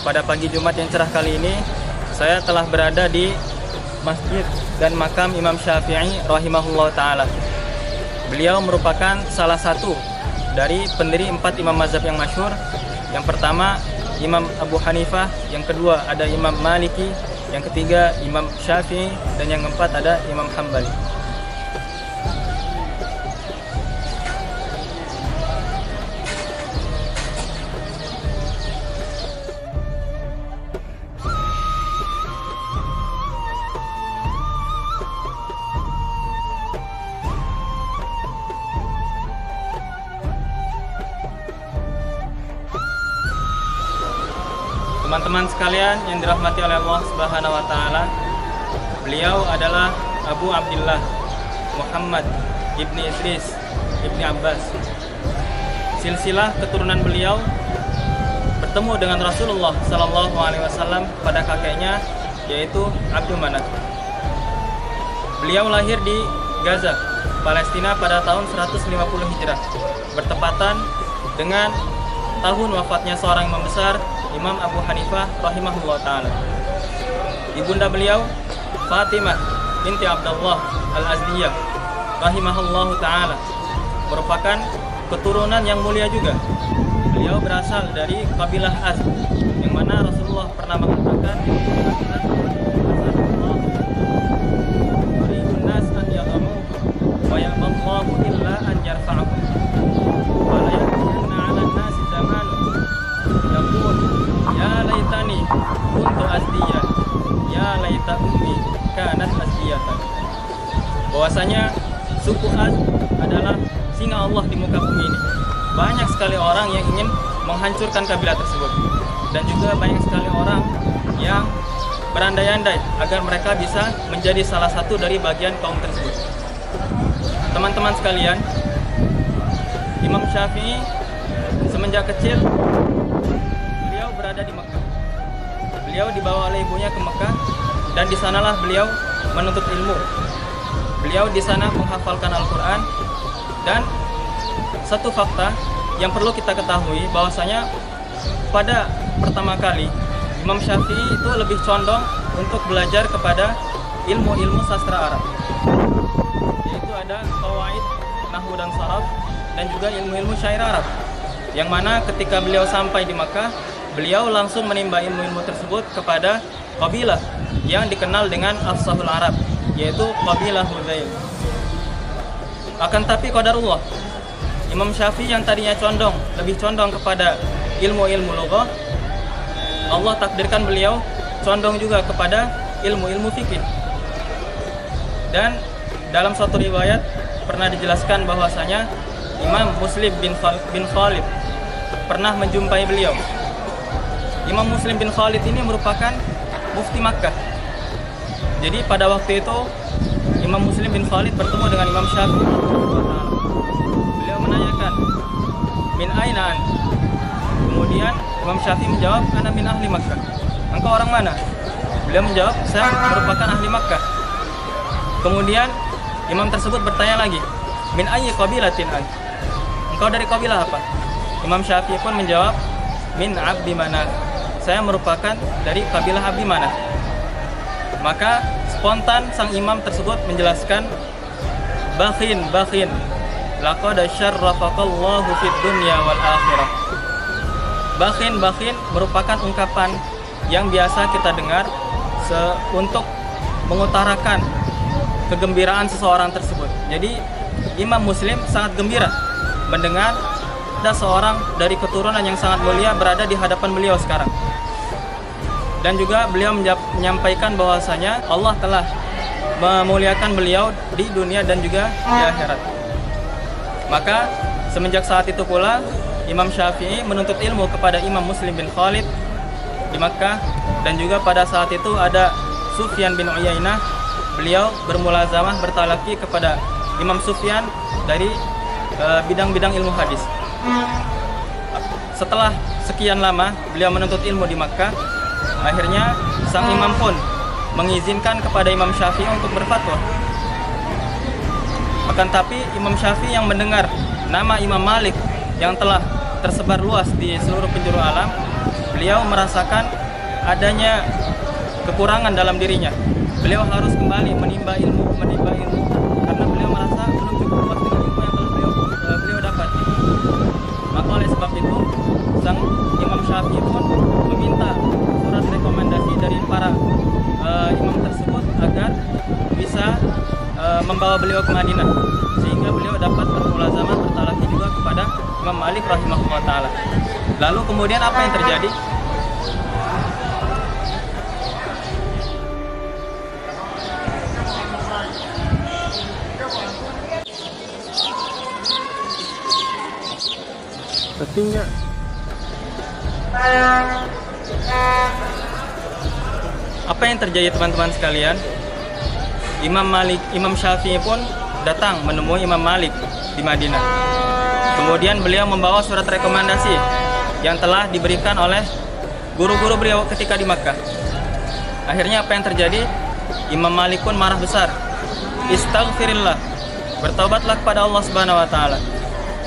pada pagi Jumat yang cerah kali ini saya telah berada di masjid dan makam Imam Syafi'i rahimahullah ta'ala. Beliau merupakan salah satu dari pendiri 4 imam mazhab yang masyhur. Yang pertama Imam Abu Hanifah, yang kedua ada Imam Maliki, yang ketiga Imam Syafi'i, dan yang keempat ada Imam Hambali. Teman-teman sekalian yang dirahmati oleh Allah Subhanahu wa taala, beliau adalah Abu Abdullah Muhammad ibni Idris ibni Abbas. Silsilah keturunan beliau bertemu dengan Rasulullah Sallallahu Alaihi Wasallam pada kakeknya, yaitu Abdul Manaf. Beliau lahir di Gaza, Palestina pada tahun 150 Hijrah, bertepatan dengan tahun wafatnya seorang imam besar, Imam Abu Hanifah rahimahullah ta'ala. Ibunda beliau Fatimah binti Abdullah al-Azdiyah rahimahullah ta'ala merupakan keturunan yang mulia juga. Beliau berasal dari kabilah Az, yang mana Rasulullah pernah mengatakan, "Yuridun nas an yaghamu wa ya'mallahu illa an yarfa'ahu." Ya laitani kuntu asdiyan, ya laita ummi kanat asdiyatan. Bahwasanya suku Az adalah singa Allah di muka bumi ini. Banyak sekali orang yang ingin menghancurkan kabilah tersebut, dan juga banyak sekali orang yang berandai-andai agar mereka bisa menjadi salah satu dari bagian kaum tersebut. Teman-teman sekalian, Imam Syafi'i semenjak kecil berada di Mekah. Beliau dibawa oleh ibunya ke Mekah, dan di sanalah beliau menuntut ilmu. Beliau di sana menghafalkan Al-Quran. Dan satu fakta yang perlu kita ketahui, bahwasanya pada pertama kali Imam Syafi'i itu lebih condong untuk belajar kepada ilmu-ilmu sastra Arab, yaitu ada qawaid, nahwu dan saraf, dan juga ilmu-ilmu syair Arab, yang mana ketika beliau sampai di Makkah, beliau langsung menimba ilmu-ilmu tersebut kepada kabilah yang dikenal dengan Afsahul Arab, yaitu kabilah Hudzail. Akan tapi qadarullah, Imam Syafi'i yang tadinya lebih condong kepada ilmu-ilmu lughah, Allah takdirkan beliau condong juga kepada ilmu-ilmu fikih. Dan dalam suatu riwayat pernah dijelaskan bahwasanya Imam Muslim bin Khalid pernah menjumpai beliau. Imam Muslim bin Khalid ini merupakan mufti Makkah. Jadi pada waktu itu Imam Muslim bin Khalid bertemu dengan Imam Syafi'i. Beliau menanyakan, "Min aina anta?" Kemudian Imam Syafi'i menjawab, "Ana min ahli Makkah." "Engkau orang mana?" Beliau menjawab, "Saya merupakan ahli Makkah." Kemudian imam tersebut bertanya lagi, "Min ayyi qabilatin anta?" "Engkau dari kabilah apa?" Imam Syafi'i pun menjawab, "Min Abdi Manaf." "Saya merupakan dari kabilah Abdi Manaf." Maka spontan sang imam tersebut menjelaskan, "Bakhin, laqad syarrafaqallahu fid dunya wal akhirah." Bakhin merupakan ungkapan yang biasa kita dengar untuk mengutarakan kegembiraan seseorang tersebut. Jadi Imam Muslim sangat gembira mendengar ada seorang dari keturunan yang sangat mulia berada di hadapan beliau sekarang. Dan juga beliau menyampaikan bahwasanya Allah telah memuliakan beliau di dunia dan juga di akhirat. Maka semenjak saat itu pula Imam Syafi'i menuntut ilmu kepada Imam Muslim bin Khalid di Makkah, dan juga pada saat itu ada Sufyan bin Uyainah. Beliau bermulazamah bertalaki kepada Imam Sufyan dari bidang-bidang ilmu hadis. Setelah sekian lama beliau menuntut ilmu di Makkah, akhirnya sang imam pun mengizinkan kepada Imam Syafi'i untuk berfatwa. Akan tapi Imam Syafi'i yang mendengar nama Imam Malik yang telah tersebar luas di seluruh penjuru alam, beliau merasakan adanya kekurangan dalam dirinya. Beliau harus kembali menimba ilmu, karena beliau merasa belum cukup puas dengan ilmu yang telah beliau dapat. Maka oleh sebab itu, sang Imam Syafi'i pun meminta surat rekomendasi dari para imam tersebut agar bisa membawa beliau ke Madinah, sehingga beliau dapat bermulazamah bertalaki juga kepada Imam Malik rahimahullah ta'ala. Lalu kemudian apa yang terjadi? Pentingnya apa yang terjadi teman-teman sekalian? Imam Syafi'i pun datang menemui Imam Malik di Madinah. Kemudian beliau membawa surat rekomendasi yang telah diberikan oleh guru-guru beliau ketika di Makkah. Akhirnya apa yang terjadi? Imam Malik pun marah besar. Istaghfirillah, bertaubatlah kepada Allah Subhanahu wa taala.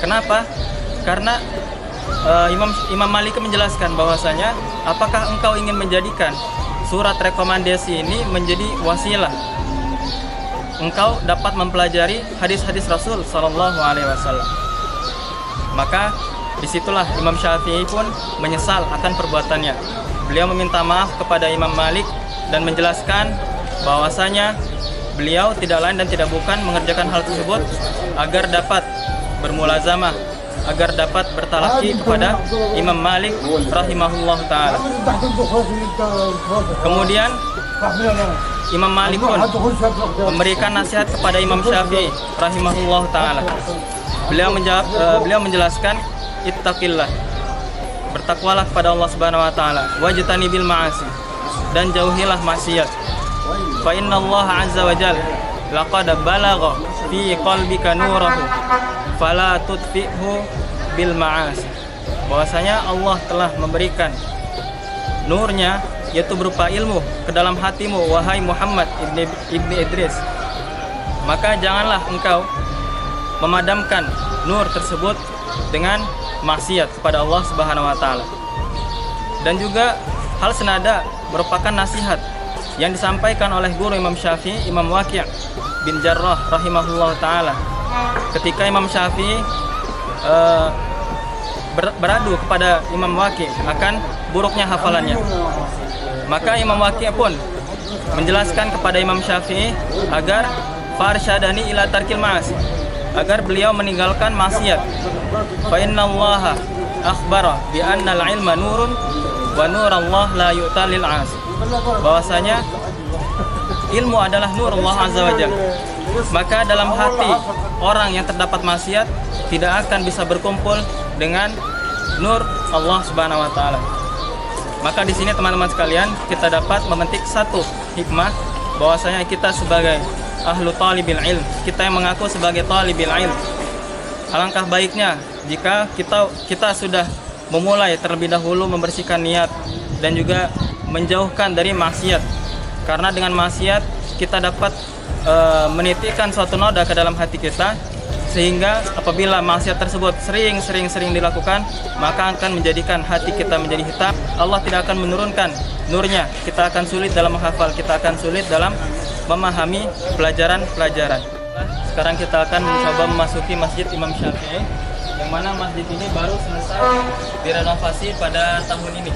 Kenapa? Karena Imam Malik menjelaskan bahwasanya, apakah engkau ingin menjadikan surat rekomendasi ini menjadi wasilah engkau dapat mempelajari hadis-hadis Rasul Sallallahu Alaihi Wasallam? Maka disitulah Imam Syafi'i pun menyesal akan perbuatannya. Beliau meminta maaf kepada Imam Malik dan menjelaskan bahwasanya beliau tidak lain dan tidak bukan mengerjakan hal tersebut agar dapat bermulazamah, agar dapat bertalaki kepada Imam Malik rahimahullah ta'ala. Kemudian Imam Malik pun memberikan nasihat kepada Imam Syafi'i rahimahullah ta'ala. Beliau menjelaskan, ittaqillah, bertakwalah kepada Allah Subhanahu wa ta'ala, wajtanibil ma'asi, dan jauhilah maksiat. Fa inna Allah azza wa jalla laqad balagha fi qalbika nurahu fala tudfi'hu bil ma'asi. Bahwasanya Allah telah memberikan nurnya, yaitu berupa ilmu, ke dalam hatimu, wahai Muhammad ibni Idris. Maka janganlah engkau memadamkan nur tersebut dengan maksiat kepada Allah Subhanahu wa taala. Dan juga hal senada merupakan nasihat yang disampaikan oleh guru Imam Syafi'i, Imam Waqi' bin Jarrah rahimahullah taala, ketika Imam Syafi'i beradu kepada Imam Waqi' akan buruknya hafalannya. Maka Imam Waqi' pun menjelaskan kepada Imam Syafi'i agar farsyadani ila tarkil ma'asi, agar beliau meninggalkan maksiat. Fa innallaha akhbara bi annal ilma nurun wa nurallah la yu'ta lil 'asi. Bahwasanya ilmu adalah nur Allah azza wajalla. Maka dalam hati orang yang terdapat maksiat tidak akan bisa berkumpul dengan nur Allah Subhanahu wa taala. Maka di sini teman-teman sekalian, kita dapat memetik satu hikmah, bahwasanya kita sebagai ahlu talibil ilm, kita yang mengaku sebagai talibil ilm, alangkah baiknya jika kita sudah memulai terlebih dahulu membersihkan niat dan juga menjauhkan dari maksiat. Karena dengan maksiat kita dapat menitikkan suatu noda ke dalam hati kita, sehingga apabila maksiat tersebut sering dilakukan, maka akan menjadikan hati kita menjadi hitam. Allah tidak akan menurunkan nurnya. Kita akan sulit dalam menghafal, kita akan sulit dalam memahami pelajaran-pelajaran. Sekarang kita akan mencoba memasuki Masjid Imam Syafi'i, yang mana masjid ini baru selesai direnovasi pada tahun ini.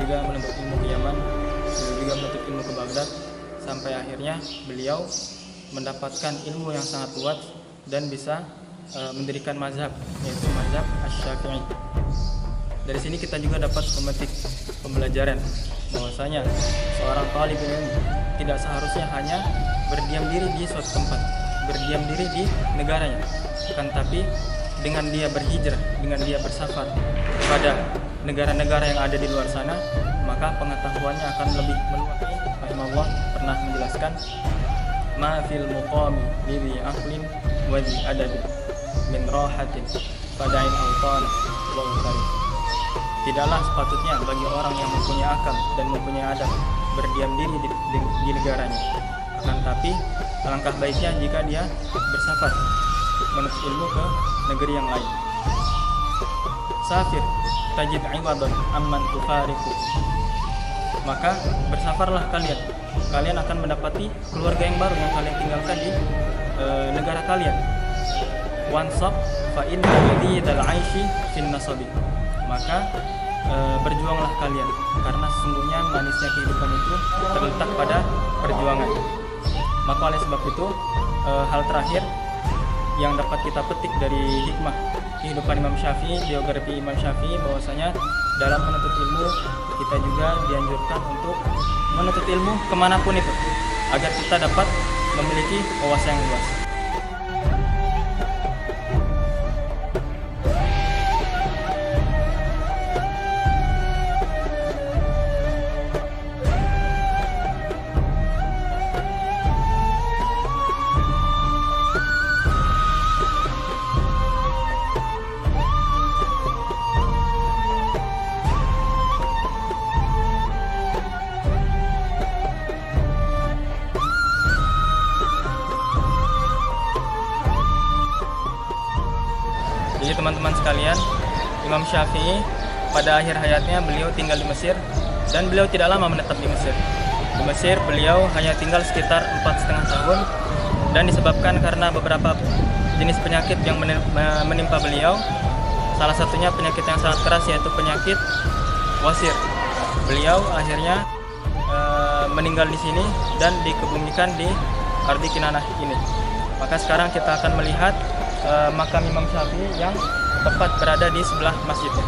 juga menuntut ilmu ke Yaman, beliau juga menuntut ilmu ke Baghdad, sampai akhirnya beliau mendapatkan ilmu yang sangat luas dan bisa mendirikan mazhab, yaitu mazhab Asy-Syafi'i. Dari sini kita juga dapat memetik pembelajaran bahwasanya seorang talibul ilmi tidak seharusnya hanya berdiam diri di suatu tempat, berdiam diri di negaranya, akan tapi dengan dia berhijrah, dengan dia bersafar kepada negara-negara yang ada di luar sana, maka pengetahuannya akan lebih meluas. Rahimahullah pernah menjelaskan, ma fil muqami bi aqlin wa bi adabin min rahatin fada'in autan wa utari. Tidaklah sepatutnya bagi orang yang mempunyai akal dan mempunyai adab berdiam diri di negaranya, akan tapi alangkah baiknya jika dia bersafar menuntut ilmu ke negeri yang lain. Safir tajid iwadan amman tufariku. Maka bersafarlah kalian, kalian akan mendapati keluarga yang baru yang kalian tinggalkan di negara kalian. Wansab fa inna jadidal aishi fin nasabi. Maka berjuanglah kalian, karena sesungguhnya manisnya kehidupan itu terletak pada perjuangan. Maka oleh sebab itu hal terakhir yang dapat kita petik dari hikmah kehidupan Imam Syafi'i, biografi Imam Syafi'i, bahwasanya dalam menuntut ilmu kita juga dianjurkan untuk menuntut ilmu kemanapun itu, agar kita dapat memiliki wawasan yang luas. Jadi teman-teman sekalian, Imam Syafi'i pada akhir hayatnya beliau tinggal di Mesir, dan beliau tidak lama menetap di Mesir. Di Mesir beliau hanya tinggal sekitar 4,5 tahun, dan disebabkan karena beberapa jenis penyakit yang menimpa beliau. Salah satunya penyakit yang sangat keras, yaitu penyakit wasir. Beliau akhirnya meninggal di sini dan dikebumikan di Ardi Kinanah ini. Maka sekarang kita akan melihat makam Imam Syafi'i yang tepat berada di sebelah masjidnya.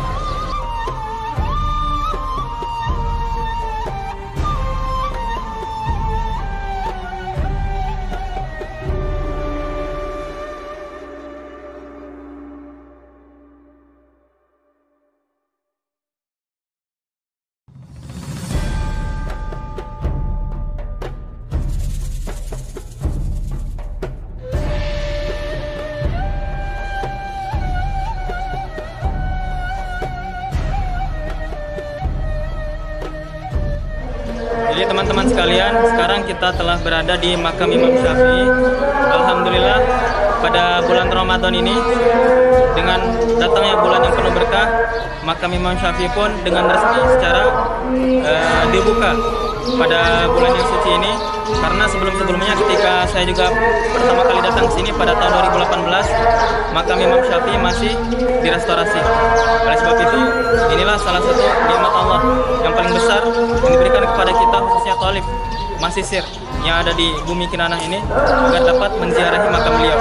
Jadi teman-teman sekalian, sekarang kita telah berada di makam Imam Syafi'i. Alhamdulillah, pada bulan Ramadan ini, dengan datangnya bulan yang penuh berkah, makam Imam Syafi'i pun dengan resmi secara dibuka pada bulan yang suci ini. Karena sebelum-sebelumnya ketika saya juga pertama kali datang ke sini pada tahun 2018, makam Imam Syafi'i masih direstorasi. Oleh sebab itu, inilah salah satu nikmat Allah yang paling besar yang diberikan kepada kita, khususnya talib mahsisir yang ada di bumi Kinanah ini, agar dapat menziarahi makam beliau.